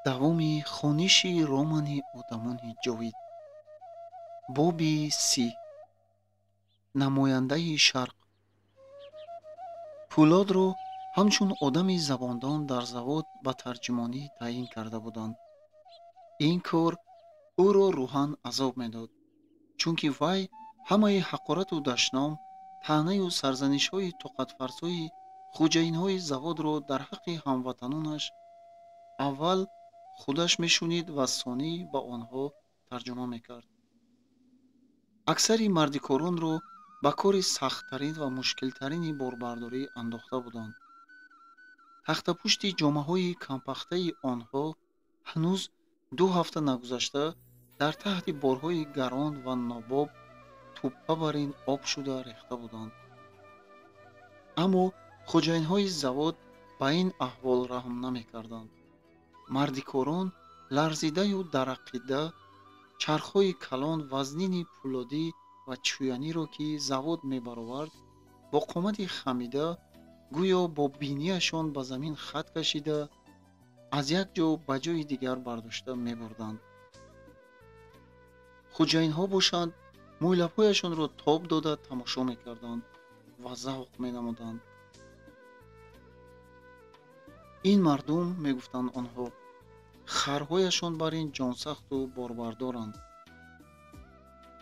давоми хониши романи одамони ҷовид. боби 30. намояндаи шарқ. пӯлодро ҳамчун одами забондон дар завод ба тарҷимонӣ таъин карда буданд. ин кор ӯро рӯҳан азоб медод, чунки вай ҳамаи ҳақорату дашном, таънаю сарзанишҳои тоқатфарсои хуҷаинҳои заводро дар ҳаққи ҳамватанонаш аввал худаш мешунид ва сонӣ ба онҳо тарҷума мекард. аксари мардикоронро ба кори сахттарин ва мушкилтарини борбардорӣ андохта буданд. тахтапушти ҷомаҳои кампахтаи онҳо ҳанӯз 2 ҳафта нагузашта дар таҳти борҳои гарон ва нобоб туппа бар ин об шуда рехта буданд. аммо хуҷаинҳои завод ба ин аҳвол раҳм намекарданд. мардикорон ларзидаю дарақида чархҳои калон вазнини пӯлодӣ ва чӯяниро ки завод мебаровард, бо қомати хамида гӯё бо бинияшон ба замин хат кашида, аз як ҷо ба ҷои дигар бардошта мебурданд. хуҷаинҳо бошанд мӯйлабҳояшонро тоб дода тамошо мекарданд ва завқ менамуданд. ин мардум, мегуфтанд онҳо, харҳояшон бар ин ҷонсахту борбардоранд.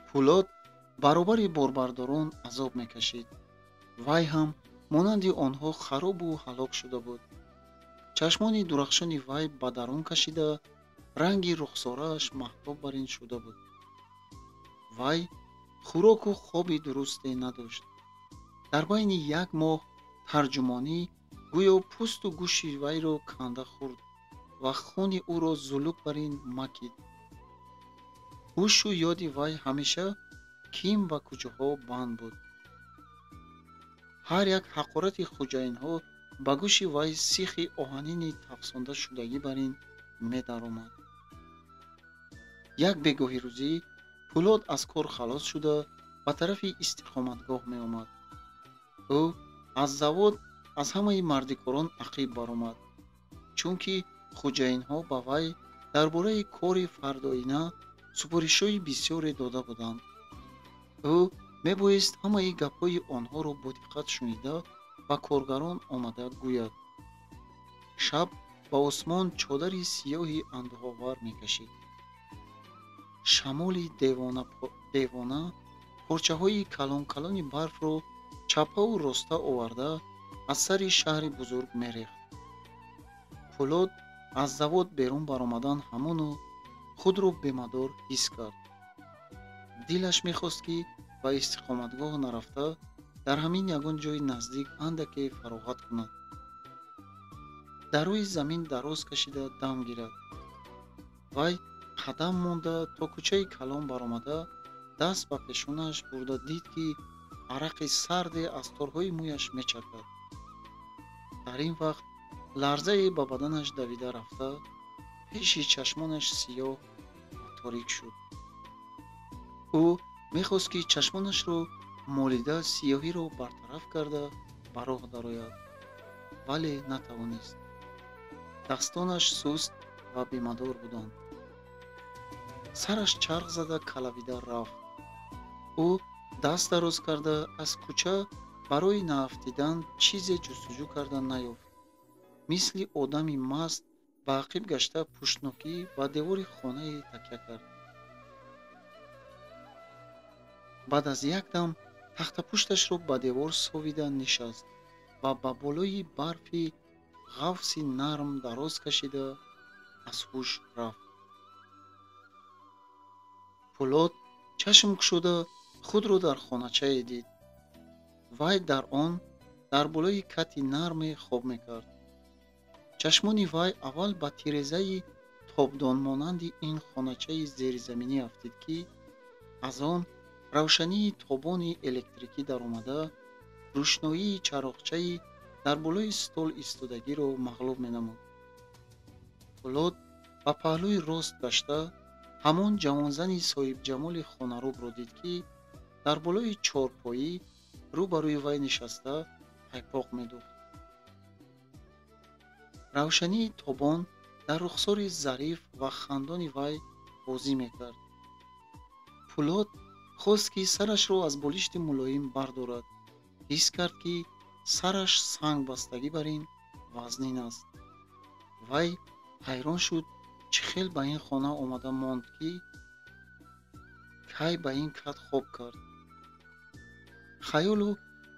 пӯлод баробари борбардорон азоб мекашид. вай ҳам монанди онҳо харобу ҳалок шуда буд. чашмони дурахшони вай ба дарун кашида, ранги рухсорааш маҳтоб бар ин шуда буд. вай хӯроку хоби дурусте надошт. дар байни як моҳ тарҷумонӣ гӯё пӯсту гӯши вайро канда хӯрд ва хуни ӯро зулук бар ин макид. ҳушу ёди вай ҳамеша ким ва кӯчаҳо банд буд. ҳар як ҳақорати хуҷаинҳо ба гӯши вай сихи оҳанини тафсондашудагӣ бар ин медаромад. як бегоҳи рӯзӣ пӯлод аз кор халос шуда ба тарафи истиқоматгоҳ меомад. ӯ аз завод аз ҳамаи мардикорон ақиб баромад, чунки хуҷаинҳо ба вай дар бораи кори фардоина супоришҳои бисёре дода буданд. ӯ мебоист ҳамаи гапҳои онҳоро бодиққат шунида ба коргарон омада гӯяд. шаб ба осмон чодари сиёҳи андӯҳовар мекашид. шамоли девона порчаҳои калон-калони барфро чаппаву роста оварда аз сари шаҳри бузург мерехт. пӯлод аз завод берун баромадан ҳамону худро бемадор ҳис кард. дилаш мехост ки ба истиқоматгоҳ нарафта дар ҳамин ягон ҷои наздик андаке фароғат кунад. дар рӯи замин дароз кашида дам гирад. вай қадам монда то кӯчаи калон баромада даст ба пешонааш бурда дид ки арақи сарде аз торҳои мӯяш мечакад. дар ин вақт ларзае ба баданаш давида рафта, пеши чашмонаш сиёҳ ва торик шуд. ӯ мехост ки чашмонашро молида сиёҳиро бартараф карда ба роҳ дарояд, вале натавонист. дастонаш суст ва бемадор буданд. сараш чарх зада калавида рафт. ӯ даст дароз карда аз кӯча барои нафтидан чизе ҷустуҷӯ карда наёфт. мисли одами маст ба ақиб гашта пуштнокӣ ба девори хонае такя кард. баъд аз як дам тахтапушташро ба девор совида нишаст ва ба болои барфи ғафси нарм дароз кашида аз ҳуш рафт. пӯлод чашм кушода худро дар хоначае дид. вай дар он дар болои кати нарме хоб мекард. чашмони вай аввал ба тирезаи тобдонмонанди ин хоначаи зеризаминӣ афтид, ки аз он равшании тобони электрикӣ даромада рӯшноии чароғчаи дар болои стол истодагиро мағлуб менамуд. пӯлод ба паҳлӯи рост гашта ҳамон ҷавонзани соҳибҷамоли хонарӯбро дид, ки дар болои чорпоӣ рӯ ба рӯи вай нишаста пайпоқ медӯхт. равшании тобон дар рухсори зариф ва хандони вай бозӣ мекард. Пулод хост ки сарашро аз болишти мулоим бардорад. ҳис кард ки сараш сангбастагӣ бар ин вазнин аст. вай ҳайрон шуд чӣ хел ба ин хона омада монд, ки кай ба ин кат хоб кард. хаёлу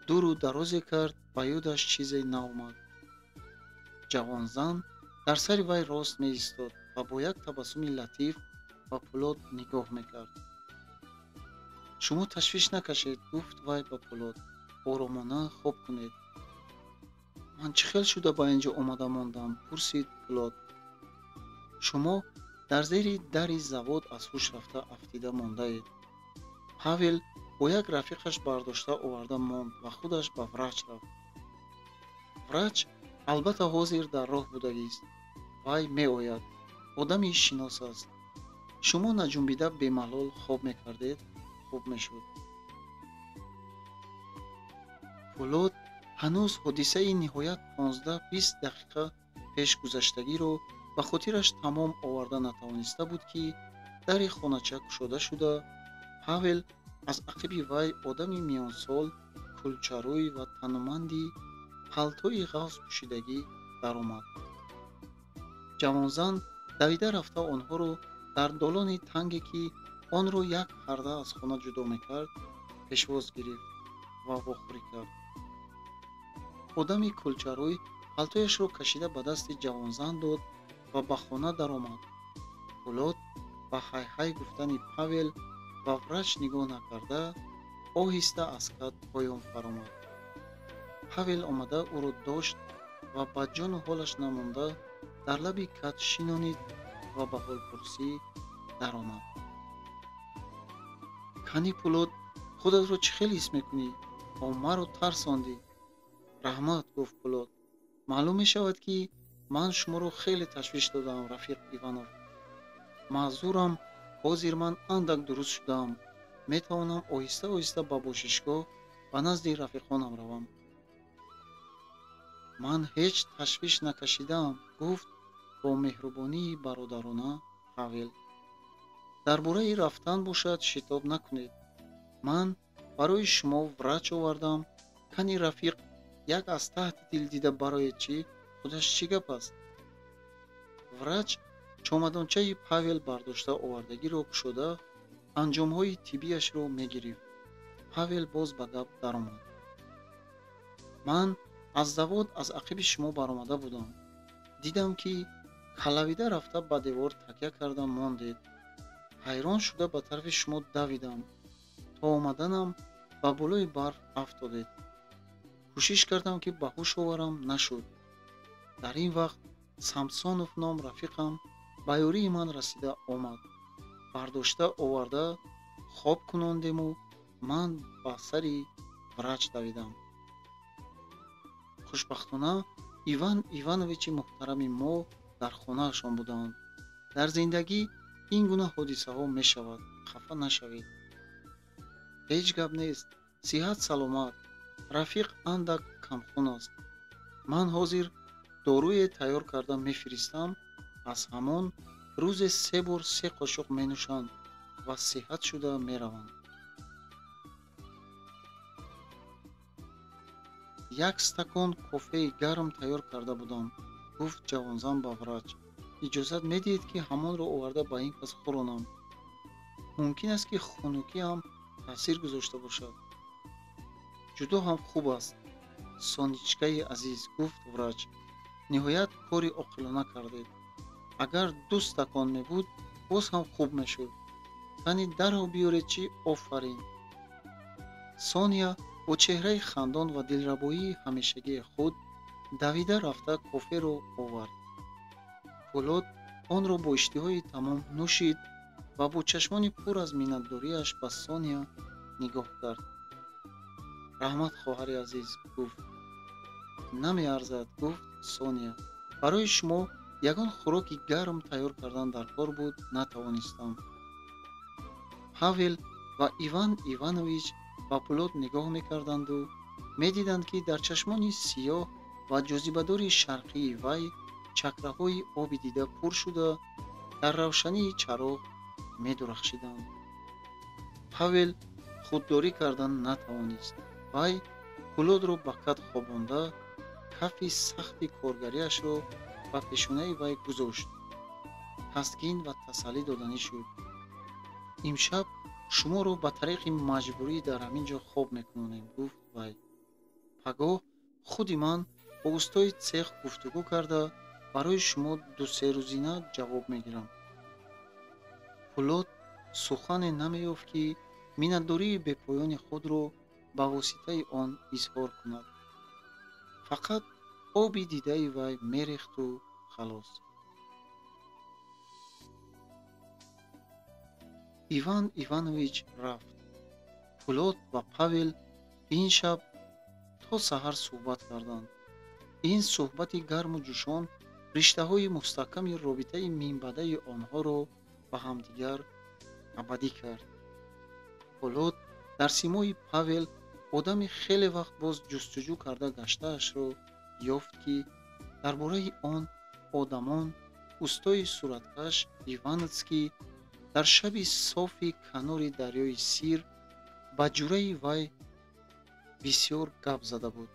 дуру дарозе кард, ба ёдаш чизе наомад. ҷавонзан дар сари вай рост меистод ва бо як табассуми латиф ба Пулод нигоҳ мекард. шумо ташвиш накашед, гуфт вай ба Пулод. оромона хоб кунед. ман чӣ хел шуда ба ин ҷо омада мондам? пурсид Пулод. шумо дар зери дари завод аз ҳуш рафта афтида мондаед. Павел бо як рафиқаш бардошта оварда монд ва худаш ба врач рафт. врач албатта ҳозир дар роҳ будагист. вай меояд. одами шинос аст. шумо наҷунбида бемалол хоб мекардед? хуб мешуд. Пулод ҳанӯз ҳодисаи ниҳоят 15-20 дақиқа пеш гузаштагиро ба хотираш тамом оварда натавониста буд, ки дари хонача кушода шуда, Павел аз ақиби вай одами миёнсол, кулчарӯй ва тануманди палтои ғафс пӯшидагӣ даромад. ҷавонзан давида рафта онҳоро дар долони танге, ки онро як парда аз хона ҷудо мекард, пешвоз гирифт ва вохӯрӣ кард. одами кулчарӯй палтояшро кашида ба дасти ҷавонзан дод ва ба хона даромад. Пулод ба ҳай-ҳай гуфтани Павел ва врач нигоҳ накарда, оҳиста аз кат поён фаромад. Павел омада ӯро дошт ва ба ҷону ҳолаш намонда дар лаби кат шинонид ва ба ҳолпурсӣ даромад. кани Пулод, худатро чӣ хел ҳис мекунӣ? то маро тарсондӣ. раҳмат, гуфт Пулод. маълум мешавад, ки ман шуморо хеле ташвиш додам, рафиқ Иванов. маъзурам, ҳозир ман андак дуруст шудаам. метавонам оҳиста-оҳиста ба бошишгоҳ ба назди рафиқонам равам. ман ҳеҷ ташвиш накашидаам, гуфт бо меҳрубонии бародарона Павел. дар бораи рафтан бошад, шитоб накунед. ман барои шумо врач овардам. кани рафиқ як аз таҳти дил дида бароед чӣ? худаш чӣ гап аст? врач чомадончаи Павел бардошта овардагиро кушода, анҷомҳои тиббияшро мегирифт. Павел боз ба гап даромад. ман аз завод аз ақиби шумо баромада будам. дидам, ки калавида рафта ба девор такя карда мондед. ҳайрон шуда ба тарафи шумо давидам. то омаданам ба болои барф афтодед. кӯшиш кардам, ки ба ҳуш оварам, нашуд. дар ин вақт Самсонов ном рафиқам ба ёрии ман расида омад. бардошта оварда хоб кунондему ман ба сари врач давидам. хушбахтона Иван Ивановичи муҳтарами мо дар хонаашон буданд. дар зиндагӣ ин гуна ҳодисаҳо мешавад. хафа нашавед. ҳеҷ гап нест. сиҳат саломат. рафиқ андак камхун аст. ман ҳозир доруе тайёр карда мефиристам. аз ҳамон рӯзе 3 бор 3 қошуқ менӯшанд ва сиҳат шуда мераванд. як стакон кофеи гарм тайёр карда будам, гуфт ҷавонзан ба врач. иҷозат медиҳед, ки ҳамонро оварда ба ин кас хӯронам? мумкин аст, ки хунукиам таъсир гузошта бошад. ҷудо ҳам хуб аст. соничкаи азиз, гуфт врач. ниҳоят кори оқилона кардед. агар 2 стакон мебуд, боз ҳам хуб мешуд. кани дарҳо биёред чӣ? офарин. Соня бо чеҳраи хандон ва дилрабоии ҳамешагии худ давида рафта коферо овард. Пулод онро бо иштиҳои тамом нӯшид ва бо чашмони пур аз миннатдориаш ба Соня нигоҳ кард. раҳмат, хоҳари азиз, гуфт. намеарзад, гуфт Соня. барои шумо ягон хӯроки гарм тайёр кардан дар кор буд, натавонистам. Павел ва Иван Иванович ба Пулод нигоҳ мекарданду медиданд, ки дар чашмони сиёҳ ва ҷозибадори шарқии вай чакраҳои оби дида пур шуда, дар равшании чароғ медурахшиданд. Павел худдорӣ кардан натавонист. Вай Фулодро ба кат хобонда, кафи сахти коргариашро ба пешонаи вай гузошт. таскин ва тасаллӣ доданӣ шуд. имшаб шуморо ба тариқи маҷбурӣ дар ҳамин ҷо хоб мекунонем, гуфт вай. пагоҳ худи ман бо устои цех гуфтугӯ карда, барои шумо 2-3 рӯзина ҷавоб мегирам. Фулод сухане намеёфт ки миннатдории бепоёни худро ба воситаи он изҳор кунад. фақат оби дидаи вай мерехту халос. иван иванович рафт. Фулод ва Павел ин шаб то саҳар суҳбат карданд. ин суҳбати гарму ҷӯшон риштаҳои мустаҳками робитаи минбаъдаи онҳоро ба ҳамдигар абадӣ кард. Фулод дар симои Павел, одами хеле вақт боз ҷустуҷӯ карда гаштаашро ёфт, ки дар бораи он одамон устои сураткаш Иваныцкий дар шаби софи канори дарёи Сир ба ҷураи вай бисёр гап зада буд.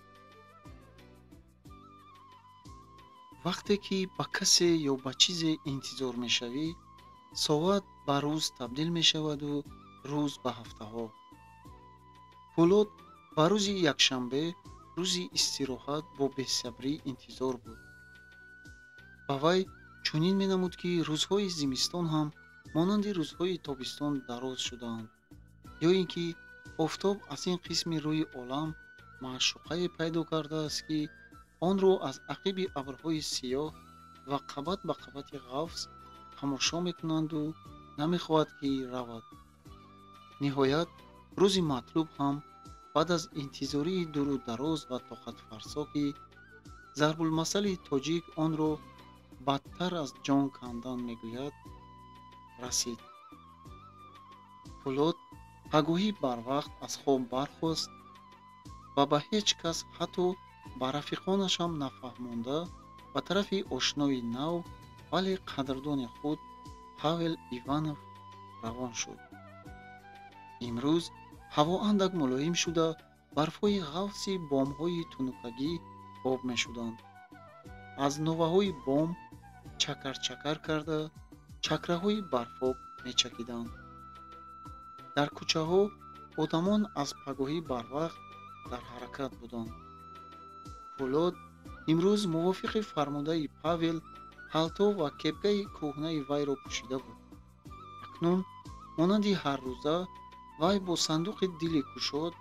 вақте ки ба касе ё ба чизе интизор мешавӣ, соат ба рӯз табдил мешаваду рӯз ба ҳафтаҳо. Фулод ба рӯзи якшанбе, рӯзи истироҳат, бо бесабрӣ интизор буд. ба вай чунин менамуд, ки рӯзҳои зимистон ҳам монанди рӯзҳои тобистон дароз шудаанд, ё ин ки офтоб аз ин қисми рӯи олам маъшуқае пайдо кардааст, ки онро аз ақиби абрҳои сиёҳ ва қабат ба қабати ғафс тамошо мекунанду намехоҳад, ки равад. ниҳоят рӯзи матлуб ҳам баъд аз интизории дуру дароз ва тоқатфарсо, ки зарбулмасали тоҷик онро бадтар аз ҷон кандан мегӯяд, расид. Фулод агоҳӣ барвақт аз хоб бархост ва ба ҳеҷ кас, ҳатто ба рафиқонашам нафаҳмонда, ба тарафи ошнои нав, вале қадрдони худ, Павел Иванов равон шуд. имрӯз ҳаво андак мулоим шуда, барфҳои ғафси бомҳои тунукагӣ об мешуданд. аз новаҳои бом чакар-чакар карда, чакраҳои барфоб мечакиданд. дар кӯчаҳо одамон аз пагоҳӣ барвақт дар ҳаракат буданд. Фулод имрӯз мувофиқи фармудаи Павел палто ва кепкаи кӯҳнаи вайро пӯшида буд. акнун монанди ҳаррӯза вай бо сандуқи дили кушод,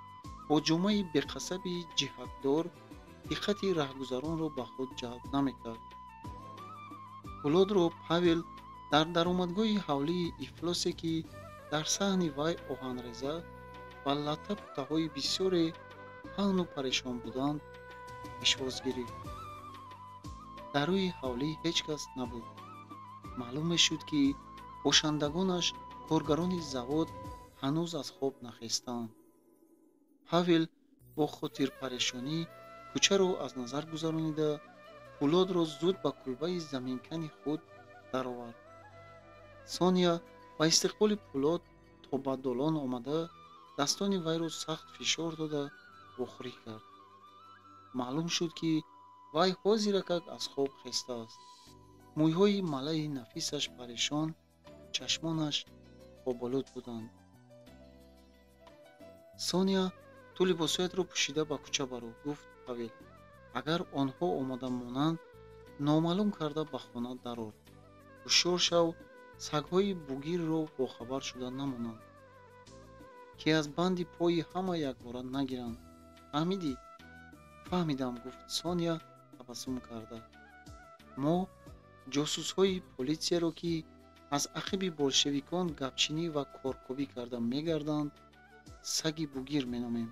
бо ҷомаи беқасаби ҷиҳатдор диққати раҳгузаронро ба худ ҷалб намекард. Фулодро Павел дар даромадгоҳи ҳавлии ифлосе, ки дар саҳни вай оҳанреза ва латта-путтаҳои бисёре паҳну парешон буданд, пешвоз гирифт. дар рӯи ҳавлӣ ҳеҷ кас набуд. маълум мешуд, ки бошандагонаш, коргарони завод, ҳанӯз аз хоб нахестаанд. Павел бо хотирпарешонӣ кӯчаро аз назар гузаронида, Фулодро зуд ба кулбаи заминкани худ даровард. Соня ба истиқболи Фулод то ба долон омада, дастони вайро сахт фишор дода вохӯрӣ кард. маълум шуд, ки вай ҳозиракак аз хоб хестааст. мӯйҳои малаи нафисаш парешон, чашмонаш хоболуд буданд. соня, ту либосҳоятро пӯшида ба кӯча баро, гуфт Павел. агар онҳо омода монанд, номаълум карда ба хона дарор. ҳушёр шав, сагҳои бугирро бохабар шуда намонанд, ки аз банди пои ҳама якбора нагиранд. фаҳмидӣ? фаҳмидам, гуфт Соня табассум карда. мо ҷосусҳои политсияро, ки аз ақиби болшевикон гапчинӣ ва коркобӣ карда мегарданд, саги бугир меномем.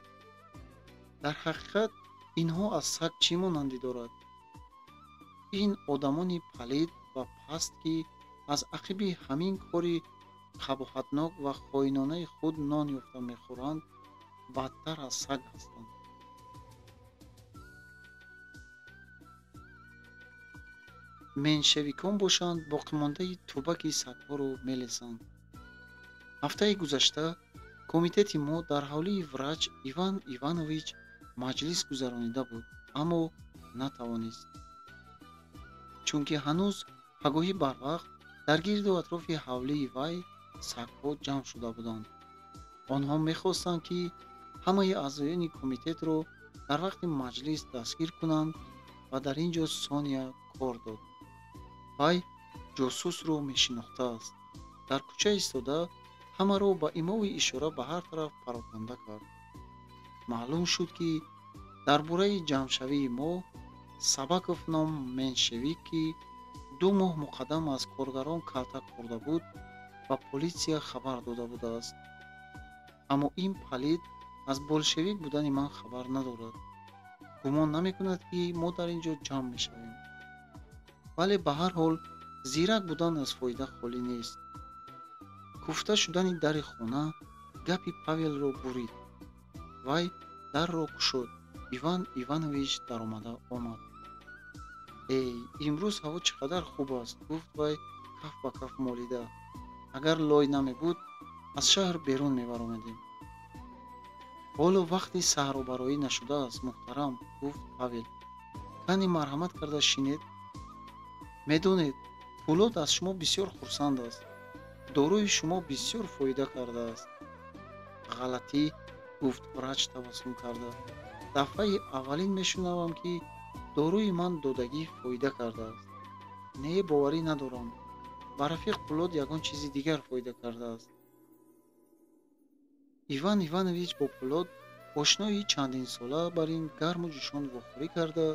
дар ҳақиқат инҳо аз саг чӣ монандӣ дорад? ин одамони палид ва паст, ки аз ақиби ҳамин кори қабоҳатнок ва хоинонаи худ нон ёфта мехӯранд, бадтар аз саг ҳастанд. меншевикон бошанд, боқимондаи тӯбаки сагҳоро мелесанд. ҳафтаи гузашта комитети мо дар ҳавлии врач Иван Иванович маҷлис гузаронида буд, аммо натавонист. чунки ҳанӯз пагоҳӣ барвақт дар гирду атрофи ҳавлии вай сагҳо ҷамъ шуда буданд. онҳо мехостанд, ки ҳамаи аъзоёни комитетро дар вақти маҷлис дастгир кунанд ва дар ин ҷо Соня кор дод. вай ҷосусро мешинохтааст. дар кӯча истода ҳамаро ба имови ишора ба ҳар тараф пароканда кард. маълум шуд, ки дар бораи ҷамъшавии мо Сабаков ном меншевик, ки 2 моҳ муқаддам аз коргарон калтак хӯрда буд, ба полисия хабар дода будааст. аммо ин палид аз болшевик будани ман хабар надорад. гумон намекунад, ки мо дар ин ҷо ҷамъ мешавем. вале ба ҳар ҳол зирак будан аз фоида холӣ нест. куфта шудани дари хона гапи Павелро бурид. вай дарро кушод. Иван Иванович даромада омад. эй, имрӯз ҳаво чӣ қадар хуб аст, гуфт вай каф ба каф молида. агар лой намебуд, аз шаҳр берун мебаромадем. ҳоло вақти саҳробароӣ нашудааст, муҳтарам, гуфт Павел. кани марҳамат карда шинед. медонед, Пӯлод аз шумо бисёр хурсанд аст. дорои шумо бисёр фоида кардааст. ғалатӣ, гуфт врач табассум карда. дафъаи аввалин мешунавам, ки дорои ман додагӣ фоида кардааст. не, боварӣ надорам. ба рафиқ Пӯлод ягон чизи дигар фоида кардааст. иван Иванович бо Пӯлод ошноии чандинсола бар ин гарму ҷӯшон вохӯрӣ карда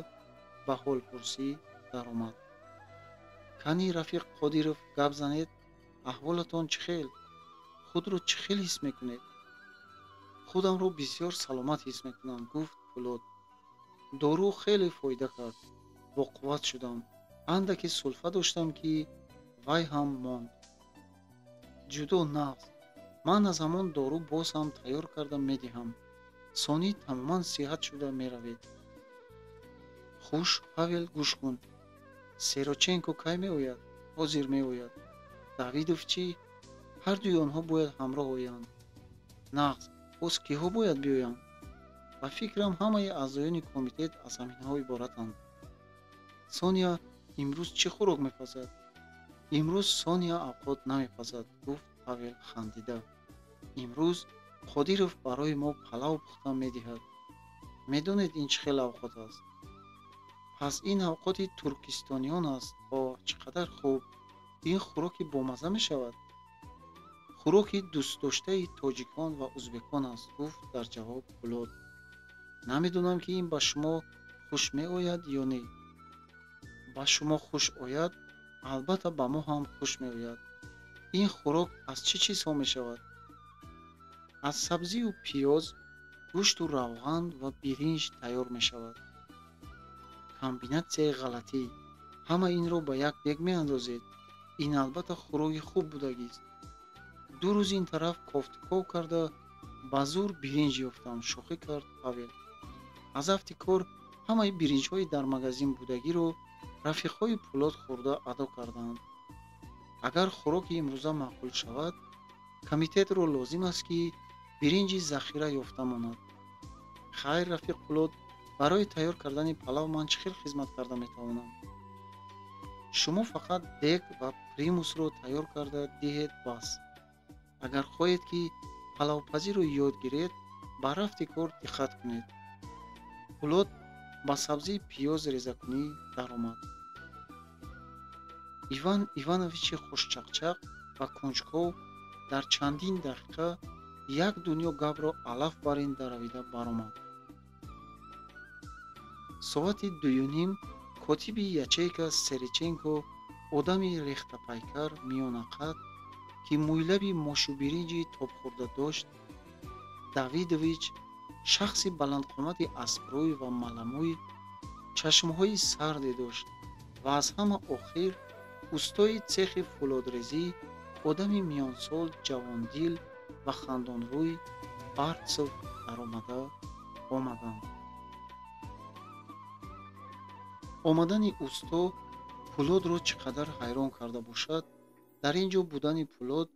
ба ҳолпурсӣ даромад. кани Рафиқ Қодиров, гап занед? аҳволатон чӣ хел? худро чӣ хел ҳис мекунед? худамро бисёр саломат ҳис мекунам, гуфт Пӯлод. дору хеле фоида кард. боқувват шудам. андаке сулфа доштам, ки вай ҳам монд. ҷудо нағз. ман аз ҳамон дору боз ҳам тайёр карда медиҳам. сонӣ тамоман сиҳат шуда меравед. хуш, Павел, гӯш кун. Сероченко кай меояд? ҳозир меояд. Давидов чӣ? ҳардуи онҳо бояд ҳамроҳ оянд. нағз, боз киҳо бояд биёянд? ба фикрам ҳамаи аъзоёни комитет аз ҳаминҳо иборатанд. Соня имрӯз чӣ хӯрок мепазад? имрӯз Соня авқот намепазад, гуфт Павел хандида. имрӯз Қодиров барои мо палав пухта медиҳад. медонед ин чӣ хел авқот аст? пас ин авқоти туркистониён аст. о, чӣ қадар хуб! ин хӯроки бомазза мешавад. хӯроки дӯстдоштаи тоҷикон ва узбекон аст, гуфт дар ҷавоб Пӯлод. намедонам, ки ин ба шумо хуш меояд ё не. ба шумо хуш ояд, албатта ба мо ҳам хуш меояд. ин хӯрок аз чӣ чизҳо мешавад? аз сабзию пиёз, гӯшту равған ва биринҷ тайёр мешавад. комбинатсияи ғалатӣ. ҳама инро ба як дег меандозед. ин албатта хӯроки хуб будагист. 2 рӯз ин тараф кофтуков карда ба зур биринҷ ёфтам, шӯхӣ кард Павел. аз ҳафти кор ҳамаи биринҷҳои дар магазин будагиро рафиқҳои Пӯлод хӯрда адо карданд. агар хӯроки имрӯза маъқул шавад, комитетро лозим аст, ки биринҷи захира ёфта монад. хайр, рафиқ Пӯлод, барои тайёр кардани палав ман чӣ хел хизмат карда метавонам? шумо фақат дег ва примусро тайёр карда диҳед, бас. агар хоҳед, ки палавпазиро ёд гиред, ба рафти кор диққат кунед. Пӯлод ба сабзии пиёз резакунӣ даромад. иван Ивановичи хушчақчақ ва кунҷков дар чандин дақиқа як дунё гапро алаф бар ин даравида баромад. соати 2:30 котиби ячейка Сереченко, одами рехтапайкар миёнақад, ки мӯйлаби мошубиринҷи тобхӯрда дошт, Давидович, шахси баландқомати аспрӯй ва маламӯй, чашмҳои сарде дошт ва аз ҳама охир устои цехи фӯлодрезӣ, одами миёнсол, ҷавондил ва хандонрӯй Барцев даромада омаданд. омадани усто Пулодро чӣ қадар ҳайрон карда бошад, дар ин ҷо будани Пулод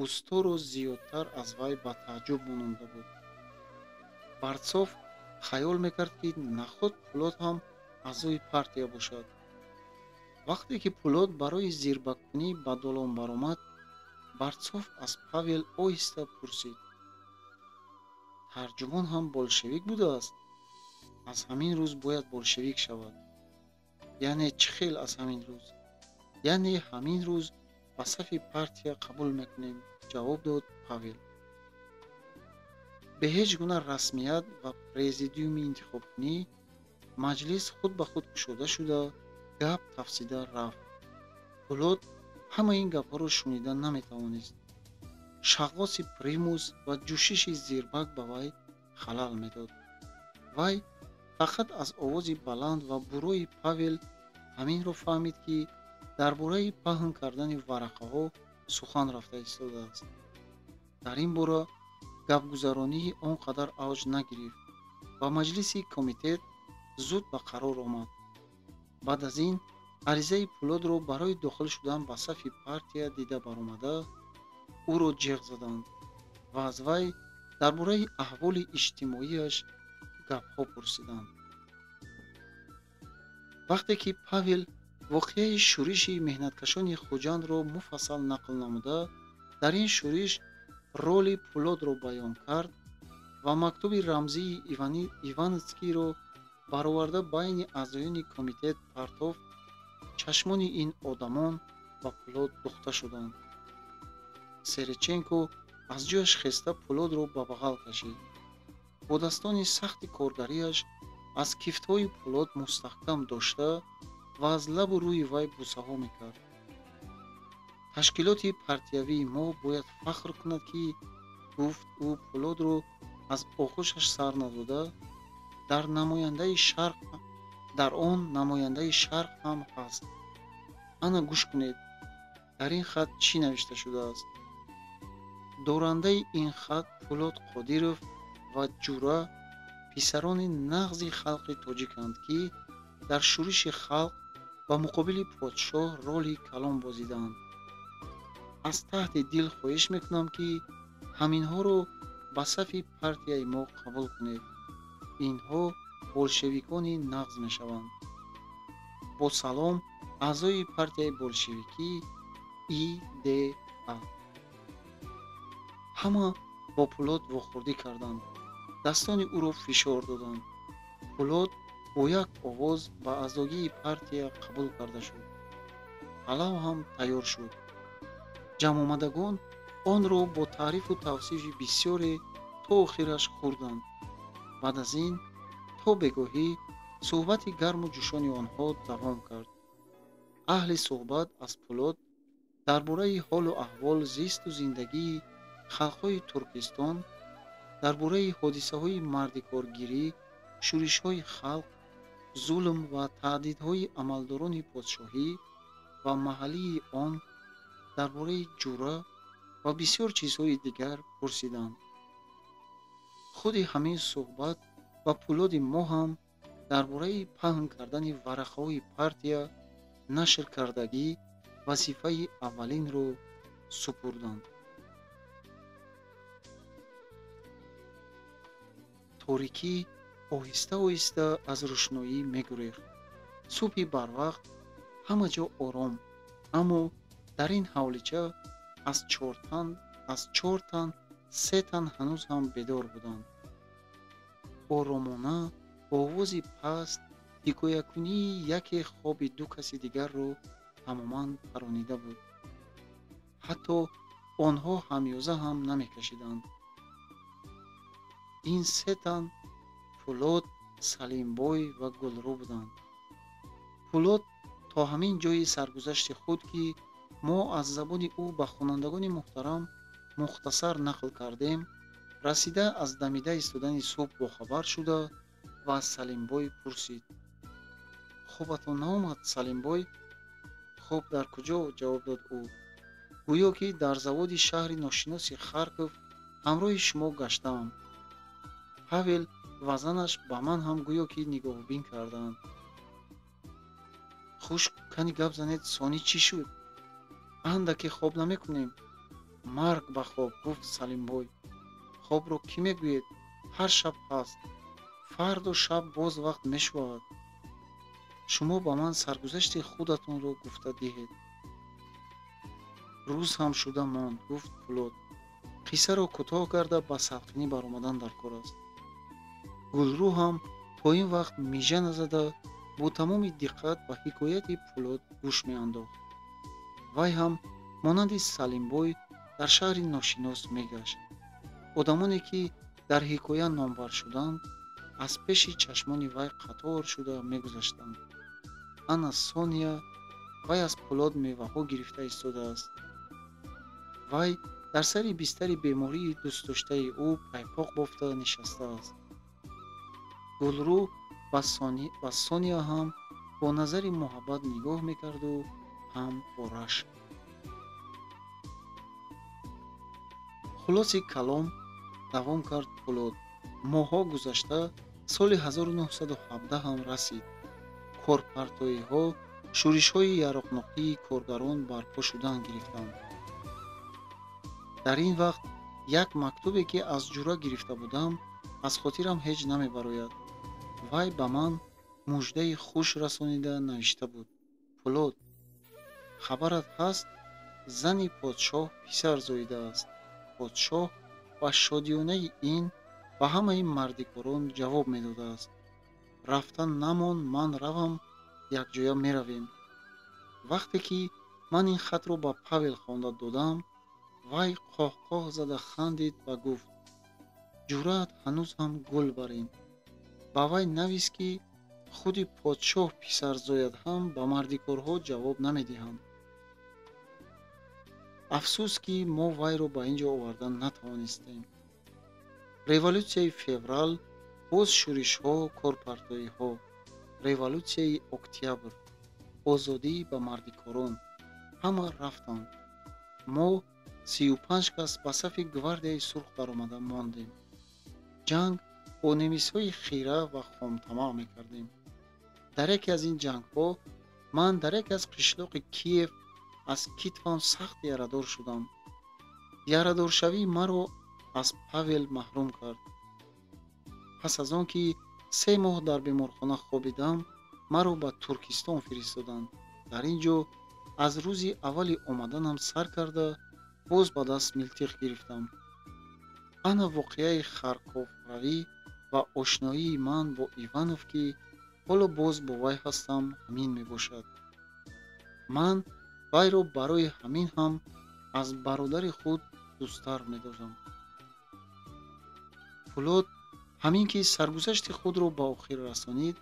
ӯсторо зиёдтар аз вай ба тааҷҷуб мононда буд. Барцов хаёл мекард, ки наход Пулод ҳам аъзои партия бошад. Вақте ки Пулод барои зирбаккунӣ ба долон баромад, Барцов аз Павел оҳиста пурсид: тарҷумон ҳам болшевик будааст? Аз ҳамин рӯз бояд болшевик шавад. Яъне чӣ хел аз ҳамин рӯз? Яъне ҳамин рӯз ба сафи партия қабул мекунем, ҷавоб дод Павел. Бе ҳеҷ гуна расмият ва президиуми интихобкунӣ, маҷлис худ ба худ кушода шуда, гап тафсида рафт. Пулод ҳамаи ин гапҳоро шунида наметавонист. шағлоси примус ва ҷӯшиши зирбак ба вай халал медод. Вай фақат аз овози баланд ва буррои Павел ҳаминро фаҳмид, ки дар бораи паҳн кардани варақаҳо сухан рафта истодааст. Дар ин бора гапгузаронии он қадар авҷ нагирифт ва маҷлиси комитет зуд ба қарор омад. баъд аз ин аризаи Пулодро барои дохил шудан ба сафи партия дида баромада, ӯро ҷиғ заданд ва аз вай дар бораи аҳволи иҷтимоияш гапҳо пурсиданд. вақте ки Павел воқеаи шӯриши меҳнаткашони Хуҷандро муфассал нақл намуда, дар ин шӯриш роли Пулодро баён кард ва мактуби рамзии Иванскийро бароварда байни аъзоёни комитет партофт, чашмони ин одамон ба Пулод духта шуданд. Сереченко аз ҷояш хеста Пулодро ба бағал кашид. бодастони сахти коргариаш аз кифтҳои Пулод мустаҳкам дошта ва аз лабу рӯи вай бусаҳо мекард. ташкилоти партиявии мо бояд фахр кунад, ки гуфт ӯ Пулодро аз оғӯшаш сар надода, дар он намояндаи Шарқ ҳам ҳаст. ана гӯш кунед, дар ин хат чӣ навишта шудааст. дорандаи ин хат Пулод Қодиров ва Ҷура писарони нағзи халқи тоҷиканд, ки дар шӯриши халқ ба муқобили подшоҳ роли калон бозидаанд. аз таҳти дил хоҳиш мекунам, ки ҳаминҳоро ба сафи партияи мо қабул кунед. инҳо болшевикони нағз мешаванд. бо салом, аъзои партияи болшевикӣ ИДА. ҳама бо Пулод вохӯрдӣ карданд, дастони ӯро фишор доданд. Пулод бо як овоз ба аъзогии партия қабул карда шуд. палав ҳам тайёр шуд. ҷамъомадагон онро бо таърифу тавсифи бисёре то охираш хӯрданд. баъд аз ин то бегоҳӣ суҳбати гарму ҷӯшони онҳо давом кард. аҳли суҳбат аз Пулод дар бораи ҳолу аҳвол, зисту зиндагии халқҳои Туркистон, дар бораи ҳодисаҳои мардикоргирӣ, шӯришҳои халқ, зулм ва таҳдидҳои амалдорони подшоҳӣ ва маҳаллии он, дар бораи Ҷура ва бисёр чизҳои дигар пурсиданд. худи ҳамин суҳбат ба Пулоди мо ҳам дар бораи паҳн кардани варақаҳои партия нашр кардагӣ вазифаи аввалинро супурданд. торикӣ оҳиста оҳиста аз рӯшноӣ мегурехт. субҳи барвақт ҳама ҷо ором, аммо дар ин ҳавлича аз чор тан 3 тан ҳанӯз ҳам бедор буданд. оромона бо овози паст ҳикоякунии яке хоби ду каси дигарро тамоман паронида буд. ҳатто онҳо ҳамёза ҳам намекашиданд. ин 3 тан Пулод, Салимбой ва Гулрӯ буданд. Пулод то ҳамин ҷои саргузашти худ, ки мо аз забони ӯ ба хонандагони муҳтарам мухтасар нақл кардем, расида аз дамида истодани субҳ бохабар шуда ва аз Салимбой пурсид: хобатон наомад, Салимбой? хоб дар куҷо? ҷавоб дод ӯ. гӯё ки дар заводи шаҳри ношиноси Харков ҳамроҳи шумо гаштаам. Павел ва занаш ба ман ҳам гӯё ки нигоҳубин кардаанд. хуш кани гап занед, сонӣ чӣ шуд? Андаке хоб намекунем? Марг ба хоб, гуфт Салимбой. Хобро кӣ мегӯед? Ҳар шаб ҳаст. Фарду шаб боз вақт мешавад. шумо ба ман саргузашти худатонро гуфта диҳед. рӯз ҳам шуда монд, гуфт Пулод. қиссаро кӯтоҳ карда ба салқинӣ баромадан дар кор аст. гулрӯ ҳам то ин вақт мижа назада бо тамоми диққат ба ҳикояти Пулод гӯш меандохт. вай ҳам монанди Салимбой дар шаҳри ношинос мегашт. одамоне ки дар ҳикоя номбар шуданд, аз пеши чашмони вай қатор шуда мегузаштанд. ана Сония, вай аз Пулод меваҳо гирифта истодааст. вай дар сари бистари бемории дӯстдоштаи ӯ пайпоқ бофта нишастааст. гулрӯ ба Сония ҳам бо назари муҳаббат нигоҳ мекарду ҳам бо рашк. хулоси калом, давом кард Пулод, моҳҳо гузашта, соли 1917 ҳам расид. корпартоиҳо, шӯришҳои яроқнуқтии коргарон барпо шудан гирифтанд. дар ин вақт як мактубе ки аз ҷура гирифта будам, аз хотирам ҳеҷ намебарояд. вай ба ман муждаи хуш расонида навишта буд. Пулод, хабарат ҳаст? зани подшоҳ писар зоидааст. подшоҳ ба шодионаи ин ба ҳамаи мардикорон ҷавоб медодааст. рафтан намон, ман равам, якҷоя меравем. вақте ки ман ин хатро ба Павел хонда додам, вай қоҳ-қоҳ зада хандид ва гуфт: ҷуръат ҳанӯз ҳам гул бар ин. ба вай навис ки худи подшоҳ писарзояд ҳам ба мардикорҳо ҷавоб намедиҳанд. афсӯс ки мо вайро ба ин ҷо оварда натавонистем. революсияи феврал, боз шӯришҳо, корпартоиҳо. революсияи октябр, озодӣ ба мардикорон. ҳама рафтанд. мо 35 кас ба сафи гвардияи сурх даромада мондем. ҷанг бо немисҳои хира ва хомтамаъ мекардем. дар яке аз ин ҷангҳо ман дар яке аз қишлоқи Киев аз китфам сахт ярадор шудам. ярадоршавии маро аз Павел маҳрум кард. пас аз он ки 3 моҳ дар беморхона хобидам, маро ба Туркистон фиристоданд. дар ин ҷо аз рӯзи аввали омаданам сар карда, боз ба даст милтиқ гирифтам. ана воқеаи Харковравӣ ва ошноии ман бо Иванов, ки ҳоло боз бо вай ҳастам, ҳамин мебошад. ман вайро барои ҳамин ҳам аз бародари худ дӯсттар медозам. Пулод ҳамин ки саргузашти худро ба охир расонид,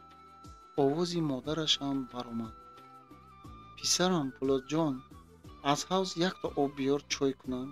овози модарашам баромад. писарам, Пулодҷон, аз ҳавз як то об биёр чой кунам.